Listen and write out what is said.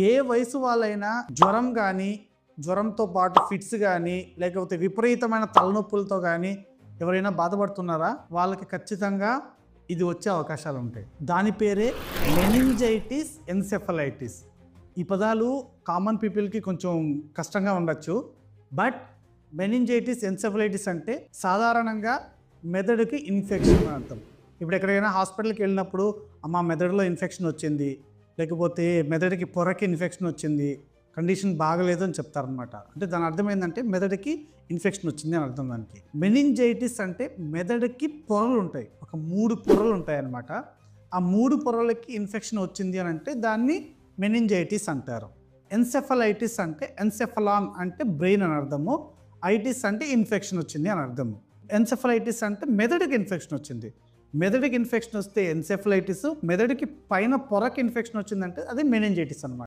ఏ వయసు వాళ్ళైనా జ్వరం కానీ, జ్వరంతో పాటు ఫిట్స్ కానీ, లేకపోతే విపరీతమైన తలనొప్పులతో కానీ ఎవరైనా బాధపడుతున్నారా? వాళ్ళకి ఖచ్చితంగా ఇది వచ్చే అవకాశాలు ఉంటాయి. దాని పేరే మెనింజైటిస్ ఎన్సెఫలైటిస్. ఈ పదాలు కామన్ పీపుల్కి కొంచెం కష్టంగా ఉండొచ్చు. బట్ మెనింజైటిస్ ఎన్సెఫలైటిస్ అంటే సాధారణంగా మెదడుకి ఇన్ఫెక్షన్ అని అర్థం. ఇప్పుడు ఎక్కడైనా హాస్పిటల్కి వెళ్ళినప్పుడు అమ్మ మెదడులో ఇన్ఫెక్షన్ వచ్చింది, లేకపోతే మెదడుకి పొరకి ఇన్ఫెక్షన్ వచ్చింది, కండిషన్ బాగలేదు అని చెప్తారనమాట. అంటే దాని అర్థం ఏంటంటే మెదడుకి ఇన్ఫెక్షన్ వచ్చింది అని అర్థం దానికి. మెనింజైటిస్ అంటే మెదడుకి పొరలు ఉంటాయి, ఒక 3 పొరలు ఉంటాయి అన్నమాట. ఆ 3 పొరలకి ఇన్ఫెక్షన్ వచ్చింది అని అంటే దాన్ని మెనింజైటిస్ అంటారు. ఎన్సెఫలైటిస్ అంటే ఎన్సెఫలాన్ అంటే బ్రెయిన్ అని అర్థము, ఐటిస్ అంటే ఇన్ఫెక్షన్ వచ్చింది అని అర్థము. ఎన్సెఫలైటిస్ అంటే మెదడుకి ఇన్ఫెక్షన్ వచ్చింది. మెదడుకి ఇన్ఫెక్షన్ వస్తే ఎన్సెఫలైటిస్, మెదడుకి పైన పొరకి ఇన్ఫెక్షన్ వచ్చిందంటే అది మెనింజైటిస్ అన్నమాట.